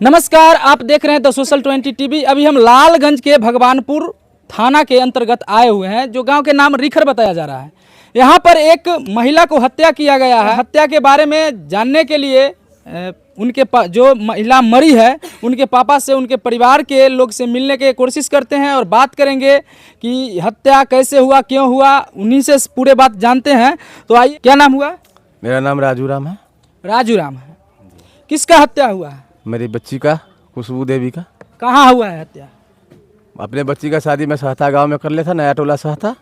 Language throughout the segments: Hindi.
नमस्कार, आप देख रहे हैं द सोशल 20 टीवी। अभी हम लालगंज के भगवानपुर थाना के अंतर्गत आए हुए हैं, जो गांव के नाम रिखर बताया जा रहा है। यहाँ पर एक महिला को हत्या किया गया है। हत्या के बारे में जानने के लिए जो महिला मरी है उनके पापा से, उनके परिवार के लोग से मिलने की कोशिश करते हैं और बात करेंगे कि हत्या कैसे हुआ, क्यों हुआ, उन्हीं से पूरे बात जानते हैं। तो आइए, क्या नाम हुआ? मेरा नाम राजू राम है। राजू राम है। किसका हत्या हुआ है? मेरी बच्ची का, खुशबू देवी का। कहाँ हुआ है हत्या? अपने बच्ची का शादी मैं सहता गांव में कर लिया था, नया टोला सहता।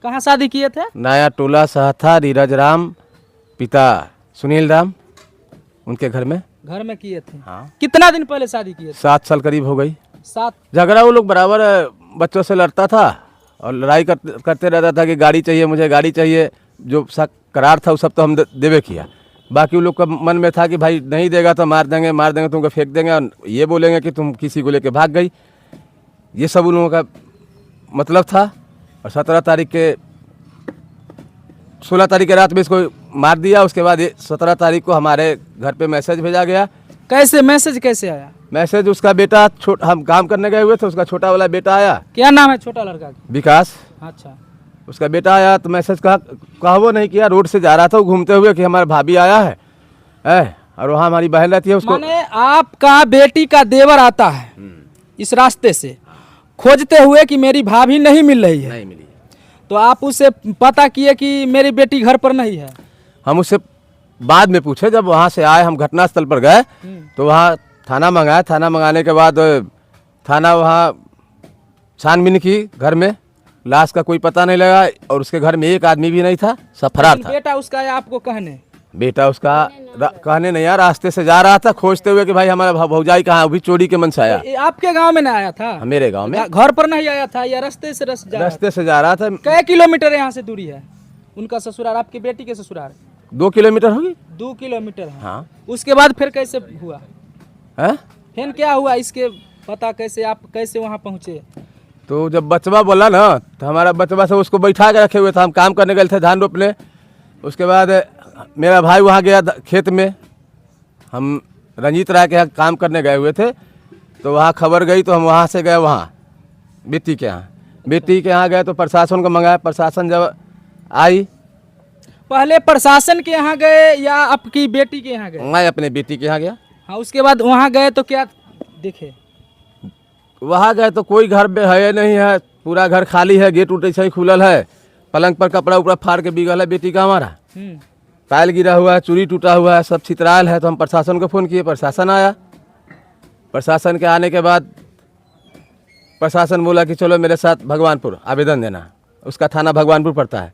कहाँ शादी किए थे? नया टोला सहता, धीरज राम पिता सुनील राम, उनके घर में किए थे। हाँ। कितना दिन पहले शादी किए थे? 7 साल करीब हो गई। 7। झगड़ा वो लोग बराबर बच्चों से लड़ता था और लड़ाई करते रहता था कि गाड़ी चाहिए, मुझे गाड़ी चाहिए। जो सा करार था वो सब तो हम देवे किया। बाकी उन लोग का मन में था कि भाई नहीं देगा तो मार देंगे तुमको, फेंक देंगे और ये बोलेंगे कि तुम किसी को लेके भाग गई। ये सब उन लोगों का मतलब था। और 17 तारीख के 16 तारीख के रात में इसको मार दिया। उसके बाद 17 तारीख को हमारे घर पे मैसेज भेजा गया। कैसे मैसेज कैसे आया? मैसेज उसका बेटा, हम काम करने गए हुए थे, उसका छोटा वाला बेटा आया। क्या नाम है छोटा लड़का का? विकास। अच्छा। उसका बेटा आया तो मैसेज कहवो नहीं किया, रोड से जा रहा था वो घूमते हुए कि हमारा भाभी आया है और वहाँ हमारी बहन रहती है। उसको माने आपका बेटी का देवर आता है इस रास्ते से खोजते हुए कि मेरी भाभी नहीं मिल रही है। नहीं मिली। तो आप उससे पता किए कि मेरी बेटी घर पर नहीं है? हम उससे बाद में पूछे, जब वहाँ से आए हम घटनास्थल पर गए तो वहाँ थाना मंगाया। थाना मंगाने के बाद थाना वहाँ छानबीन की, घर में लाश का कोई पता नहीं लगा और उसके घर में एक आदमी भी नहीं था, सब फरार था। बेटा उसका या आपको कहने? बेटा उसका कहने नहीं यार, रास्ते से जा रहा था खोजते हुए कि भाई हमारा भौजाई कहाँ, अभी चोरी के मन से आया। आपके गांव में ना आया था? मेरे गांव में। घर पर नहीं आया था या रास्ते से रास्ते से जा रहा था। कै किलोमीटर यहाँ से दूरी है उनका ससुराल, आपकी बेटी के ससुराल? 2 किलोमीटर होगी। 2 किलोमीटर है। हाँ। उसके बाद फिर कैसे हुआ है? फिर क्या हुआ इसके पता कैसे, आप कैसे वहाँ पहुँचे? तो जब बचवा बोला ना तो हमारा बचवा से उसको बैठा के रखे हुए था। हम काम करने गए थे धान रोपने। उसके बाद मेरा भाई वहाँ गया खेत में, हम रंजीत राय के यहाँ काम करने गए हुए थे। तो वहाँ खबर गई तो हम वहाँ से गए वहाँ बेटी के यहाँ। बेटी के यहाँ गए तो प्रशासन को मंगाया। प्रशासन जब आई, पहले प्रशासन के यहाँ गए या आपकी बेटी के यहाँ गए? मैं अपने बेटी के यहाँ गया। हाँ, उसके बाद वहाँ गए तो क्या देखे? वहाँ गए तो कोई घर में है नहीं है, पूरा घर खाली है, गेट उट ऐसे ही खुलल है, पलंग पर कपड़ा उपड़ा फाड़ के बिगल है बेटी का हमारा, टाइल गिरा हुआ है, चूड़ी टूटा हुआ है, सब छितरायल है। तो हम प्रशासन को फ़ोन किए, प्रशासन आया। प्रशासन के आने के बाद प्रशासन बोला कि चलो मेरे साथ भगवानपुर आवेदन देना। उसका थाना भगवानपुर पड़ता है।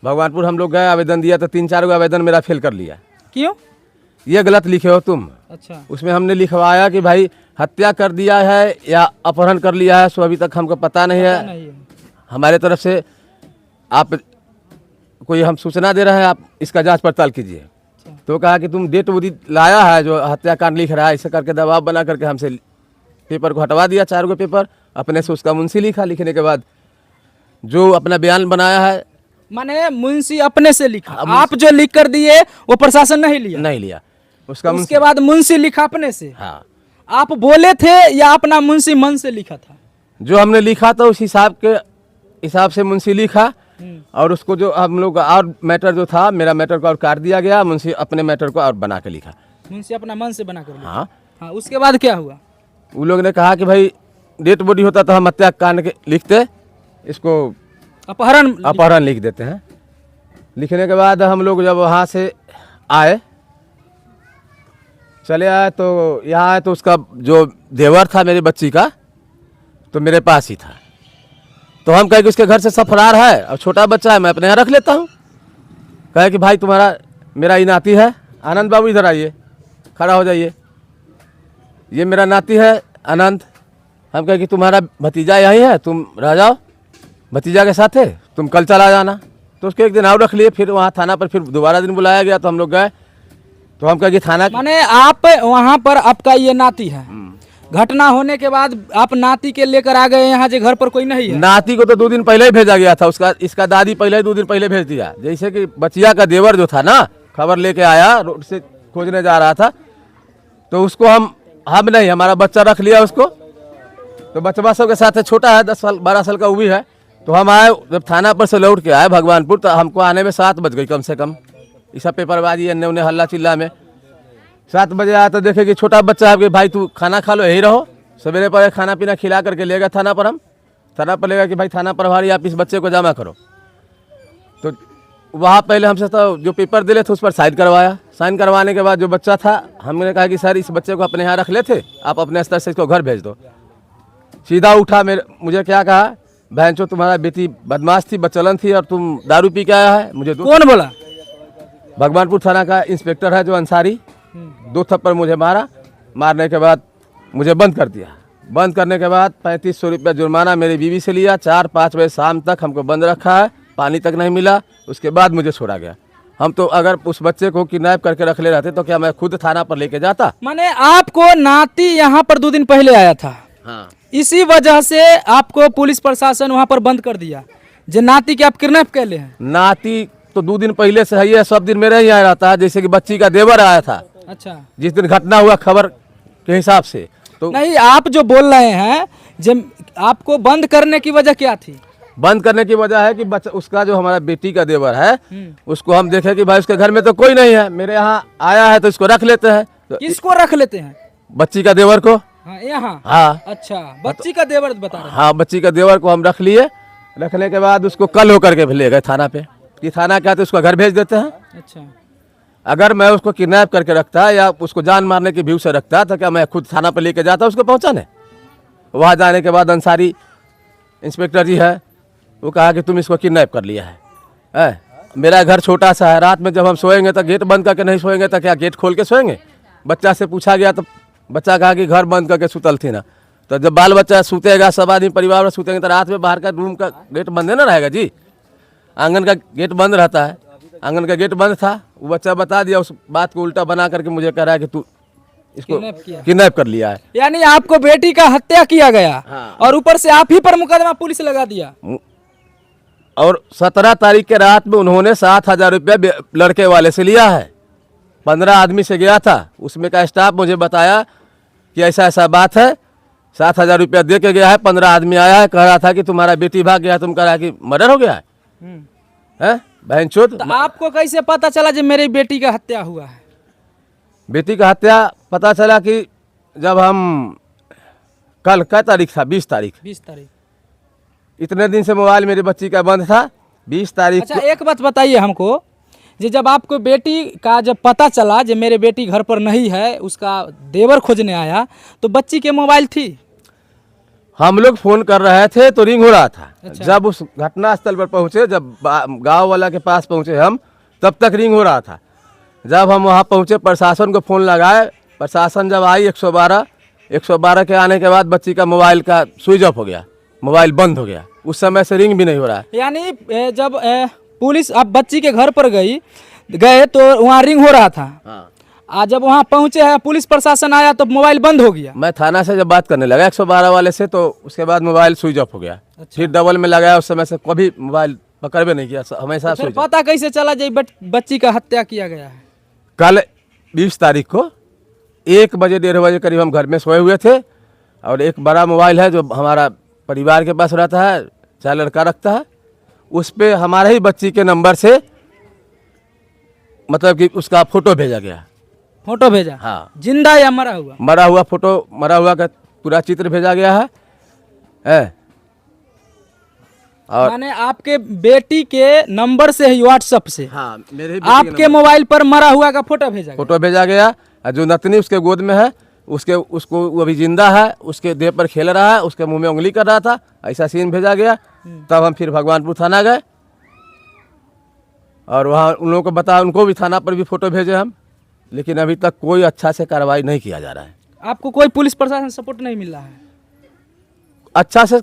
भगवानपुर हम लोग गए, आवेदन दिया तो 3-4 आवेदन मेरा फेल कर लिया। क्यों? ये गलत लिखे हो तुम। अच्छा। उसमें हमने लिखवाया कि भाई हत्या कर दिया है या अपहरण कर लिया है, सो अभी तक हमको पता नहीं है। हमारे तरफ से आप कोई हम सूचना दे रहे हैं, आप इसका जांच पड़ताल कीजिए। अच्छा। तो कहा कि तुम डेट वोडी लाया है जो हत्याकांड लिख रहा है, ऐसे करके दबाव बना करके हमसे पेपर को हटवा दिया। 4 पेपर अपने से उसका मुंशी लिखा। लिखने के बाद जो अपना बयान बनाया है, माने मुंशी अपने से लिखा। आप जो लिख कर दिए वो प्रशासन नहीं लिया? उसका उसके बाद मुंशी लिखा अपने से? हाँ। आप बोले थे या अपना मुंशी मन से लिखा था? जो हमने लिखा था उस हिसाब से मुंशी लिखा। और उसको जो हम लोग और मैटर जो था, मेरा मैटर को और काट दिया गया, मुंशी अपने मैटर को और बना के लिखा। मुंशी अपना मन से बना कर लिखा। हाँ। हाँ, उसके बाद क्या हुआ? वो लोग ने कहा कि भाई डेट बॉडी होता तो हम हत्याकांड के लिखते, इसको अपहरण लिख देते हैं। लिखने के बाद हम लोग जब वहाँ से आए, चले आए तो यहाँ आए तो उसका जो देवर था मेरी बच्ची का, तो मेरे पास ही था। तो हम कहे कि उसके घर से सब फरार है और छोटा बच्चा है, मैं अपने यहाँ रख लेता हूँ। कहे कि भाई तुम्हारा, मेरा ये नाती है आनंद बाबू, इधर आइए, खड़ा हो जाइए, ये मेरा नाती है आनंद। हम कहे कि तुम्हारा भतीजा यहीं है, तुम रह जाओ भतीजा के साथ है, तुम कल चला जाना। तो उसके एक दिन और रख लिए। फिर वहाँ थाना पर फिर दोबारा दिन बुलाया गया तो हम लोग गए। तो हम कहे कि थाना, माने आप वहाँ पर, आपका ये नाती है, घटना होने के बाद आप नाती के लेकर आ गए यहाँ, जो घर पर कोई नहीं है? नाती को तो 2 दिन पहले ही भेजा गया था। इसका दादी पहले ही 2 दिन पहले भेज दिया। जैसे कि बचिया का देवर जो था ना, खबर लेके आया, रोड से खोजने जा रहा था, तो उसको हम हम नहीं, हमारा बच्चा रख लिया उसको, तो बच्चा सब के साथ है, छोटा है 10 साल 12 साल का वो भी है। तो हम आए, जब थाना पर से लौट के आए भगवानपुर, तो हमको आने में 7 बज गई कम से कम। ये सब पेपरबाजी अन्य उन्हें हल्ला चिल्ला में 7 बजे आया तो देखे कि छोटा बच्चा है कि भाई तू खाना खा लो, यही रहो। सवेरे पर खाना पीना खिला करके ले गया थाना पर, हम थाना पर लेगा कि भाई थाना प्रभारी आप इस बच्चे को जमा करो। तो वहाँ पहले हमसे तो जो पेपर दिले थे उस पर साइन करवाया। साइन करवाने के बाद जो बच्चा था, हमने कहा कि सर इस बच्चे को अपने यहाँ रख लेते, आप अपने स्तर से इसको घर भेज दो। सीधा उठा, मुझे क्या कहा, बहन चो तुम्हारा बेटी बदमाश थी, बचलन थी, और तुम दारू पी के आया है। मुझे कौन बोला? भगवानपुर थाना का इंस्पेक्टर है जो अंसारी, 2 थप्पड़ मुझे मारा। मारने के बाद मुझे बंद कर दिया। बंद करने के बाद 3500 रुपया जुर्माना मेरी बीवी से लिया। 4-5 बजे शाम तक हमको बंद रखा है, पानी तक नहीं मिला। उसके बाद मुझे छोड़ा गया। हम तो अगर उस बच्चे को किडनैप करके रख ले रहते तो क्या मैं खुद थाना पर लेके जाता? माने आपको नाती यहाँ पर 2 दिन पहले आया था, हाँ। इसी वजह से आपको पुलिस प्रशासन वहाँ पर बंद कर दिया, जो नाती के आप किडनैप कर ले हैं। नाती तो 2 दिन पहले से है, सब दिन मेरे ही आया रहता है। जैसे कि बच्ची का देवर आया था, अच्छा, जिस दिन घटना हुआ खबर के हिसाब से। तो नहीं, आप जो बोल रहे हैं, जब आपको बंद करने की वजह क्या थी? बंद करने की वजह है कि बच्चा, उसका जो हमारा बेटी का देवर है, उसको हम देखे कि भाई उसके घर में तो कोई नहीं है, मेरे यहाँ आया है तो इसको रख लेते हैं। तो किसको रख लेते हैं? बच्ची का देवर को। हाँ, यहाँ। हाँ, अच्छा, बच्ची का देवर बता रहे हैं। हाँ, बच्ची का देवर को हम रख लिए। रखने के बाद उसको कल होकर के ले गए थाना पे कि थाना क्या, तो उसको घर भेज देते हैं। अच्छा, अगर मैं उसको किडनैप करके रखता या उसको जान मारने की व्यू से रखता तो क्या मैं खुद थाना पर लेके जाता उसको पहुंचाने? वहाँ जाने के बाद अंसारी इंस्पेक्टर जी है, वो कहा कि तुम इसको किडनैप कर लिया है। मेरा घर छोटा सा है, रात में जब हम सोएंगे तो गेट बंद करके नहीं सोएंगे तो क्या गेट खोल के सोएंगे? बच्चा से पूछा गया तो बच्चा कहा कि घर बंद करके सुतल थी ना। तो जब बाल बच्चा सूतेगा, सब आदमी परिवार में सूतेंगे, तो रात में बाहर का रूम का गेट बंद ना रहेगा जी। आंगन का गेट बंद रहता है, आंगन का गेट बंद था। वो बच्चा बता दिया, उस बात को उल्टा बना करके मुझे कह रहा है कि तू इसको किडनैप कर लिया है। यानी आपको बेटी का हत्या किया गया। हाँ। और ऊपर से आप ही पर मुकदमा पुलिस लगा दिया। और 17 तारीख के रात में उन्होंने 7,000 रुपया लड़के वाले से लिया है। 15 आदमी से गया था, उसमें का स्टाफ मुझे बताया कि ऐसा ऐसा बात है, 7,000 रुपया दे के गया है। 15 आदमी आया है, कह रहा था कि तुम्हारा बेटी भाग गया, तुम कह रहा है कि मर्डर हो गया है। बहनचोद, तो आपको कैसे पता चला जब मेरी बेटी का हत्या हुआ है? बेटी का हत्या पता चला कि जब हम कल क्या तारीख था, 20 तारीख, 20 तारीख, इतने दिन से मोबाइल मेरी बच्ची का बंद था। 20 तारीख अच्छा, एक बात बताइए हमको, जी जब आपको बेटी का जब पता चला जब मेरे बेटी घर पर नहीं है, उसका देवर खोजने आया, तो बच्ची के मोबाइल थी? हम लोग फोन कर रहे थे तो रिंग हो रहा था। अच्छा। जब उस घटना स्थल पर पहुंचे, जब गांव वाला के पास पहुंचे हम, तब तक रिंग हो रहा था। जब हम वहां पहुंचे, प्रशासन को फोन लगाए, प्रशासन जब आई 112 के आने के बाद बच्ची का मोबाइल का स्विच ऑफ हो गया, मोबाइल बंद हो गया। उस समय से रिंग भी नहीं हो रहा है। यानी जब पुलिस आप बच्ची के घर पर गए तो वहाँ रिंग हो रहा था। हाँ। आज जब वहाँ पहुँचे हैं, पुलिस प्रशासन आया तो मोबाइल बंद हो गया। मैं थाना से जब बात करने लगा 112 वाले से, तो उसके बाद मोबाइल स्विच ऑफ हो गया। अच्छा। फिर डबल में लगाया, उस समय से कभी मोबाइल पकड़ भी नहीं किया, हमेशा फिर स्विच ऑफ। पता कैसे चला जब बच्ची का हत्या किया गया है? कल 20 तारीख को 1 बजे 1:30 बजे करीब हम घर में सोए हुए थे, और एक बड़ा मोबाइल है जो हमारा परिवार के पास रहता है, चाहे लड़का रखता है, उस पे हमारे ही बच्ची के नंबर से मतलब कि उसका फोटो भेजा गया। फोटो भेजा? हाँ। जिंदा या मरा हुआ? मरा हुआ फोटो, मरा हुआ का पूरा चित्र भेजा गया है। और माने आपके बेटी के नंबर से ही व्हाट्सएप से हाँ, मेरे आपके मोबाइल पर मरा हुआ का फोटो भेजा गया? फोटो भेजा गया। और जो नतनी उसके गोद में है, उसको वो अभी जिंदा है, उसके देह पर खेल रहा है, उसके मुंह में उंगली कर रहा था, ऐसा सीन भेजा गया। तब हम फिर भगवानपुर थाना गए, और वहाँ उन लोगों को बताया, उनको भी थाना पर भी फोटो भेजे हम, लेकिन अभी तक कोई अच्छा से कार्रवाई नहीं किया जा रहा है। आपको कोई पुलिस प्रशासन सपोर्ट नहीं मिल रहा है? अच्छा से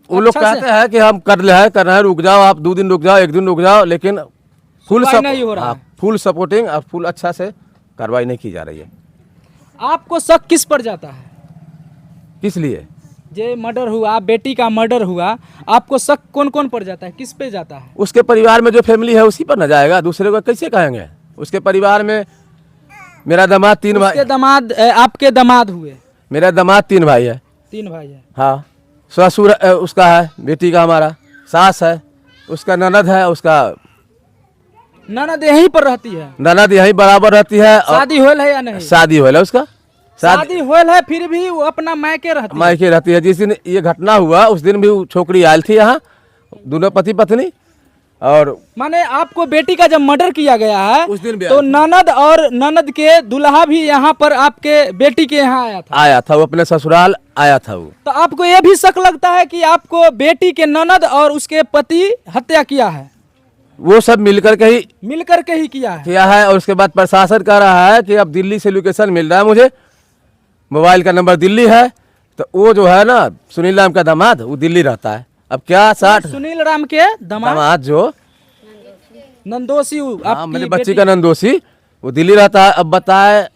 वो लोग अच्छा से? कहते हैं कि हम कर रहे हैं, रुक जाओ, आप 2 दिन रुक जाओ, 1 दिन रुक जाओ, लेकिन सुनवाई नहीं हो रहा है। फुल सपोर्टिंग और फुल अच्छा से कार्रवाई नहीं की जा रही है। आपको शक किस पर जाता है? किस लिए? जे मर्डर हुआ, बेटी का मर्डर हुआ, आपको शक कौन कौन पर जाता है, किस पे जाता है? उसके परिवार में जो फैमिली है उसी पर न जाएगा, दूसरे को कैसे कहेंगे? उसके परिवार में मेरा दामाद 3 भाई, उसके दामाद आपके दामाद हुए, मेरा दामाद 3 भाई है। 3 भाई है। हाँ, ससुर उसका है, बेटी का हमारा, सास है, उसका ननद है, उसका ननद यहीं पर रहती है। ननद यहीं बराबर रहती है। और शादी होल है या नहीं? शादी हुआ है उसका, शादी होल है, फिर भी वो अपना मायके रहती है। मायके रहती है। जिस दिन ये घटना हुआ उस दिन भी वो छोकरी आयल थी यहाँ, दोनों पति पत्नी। और माने आपको बेटी का जब मर्डर किया गया है उस दिन भी तो ननद और ननद के दुल्हा भी यहाँ पर आपके बेटी के यहाँ आया था। वो अपने ससुराल आया था वो। तो आपको ये भी शक लगता है कि आपको बेटी के ननद और उसके पति हत्या किया है? वो सब मिलकर के ही किया है। किया है। और उसके बाद प्रशासन कह रहा है कि अब दिल्ली से लोकेशन मिल रहा है मुझे, मोबाइल का नंबर दिल्ली है। तो वो जो है ना सुनील राम का दामाद, वो दिल्ली रहता है। अब क्या 60 सुनील राम के दामाद जो नंदोसी मेरे बच्ची का नंदोसी, वो दिल्ली रहता है। अब बताए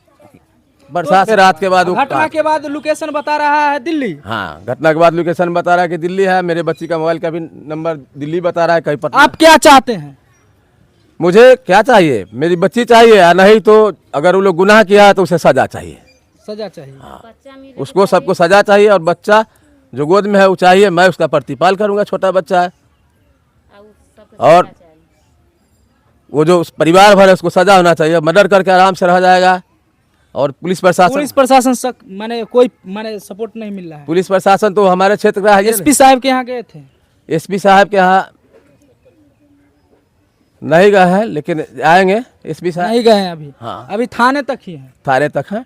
बरसात से रात के बाद घटना के बाद लोकेशन बता रहा है दिल्ली। हाँ, घटना के बाद लोकेशन बता रहा है कि दिल्ली है। मेरे बच्ची का मोबाइल का भी नंबर दिल्ली बता रहा है, कहीं पता। आप क्या चाहते हैं? मुझे क्या चाहिए? मेरी बच्ची चाहिए, या नहीं तो अगर वो लोग गुनाह किया है तो उसे सजा चाहिए। सजा चाहिए। उसको सबको सजा चाहिए। और बच्चा जो गोद में है वो चाहिए, मैं उसका प्रतिपाल करूंगा, छोटा बच्चा है। और वो जो परिवार भर है उसको सजा होना चाहिए। मर्डर करके आराम से रह जाएगा। और पुलिस प्रशासन माने कोई माने सपोर्ट नहीं मिल रहा है। पुलिस प्रशासन तो हमारे क्षेत्र का है। एसपी साहब के यहाँ गए थे? एसपी साहब के यहाँ नहीं गए हैं, लेकिन आएंगे। एसपी साहब नहीं गए हैं अभी? हाँ, अभी थाने तक ही है। थाने तक है।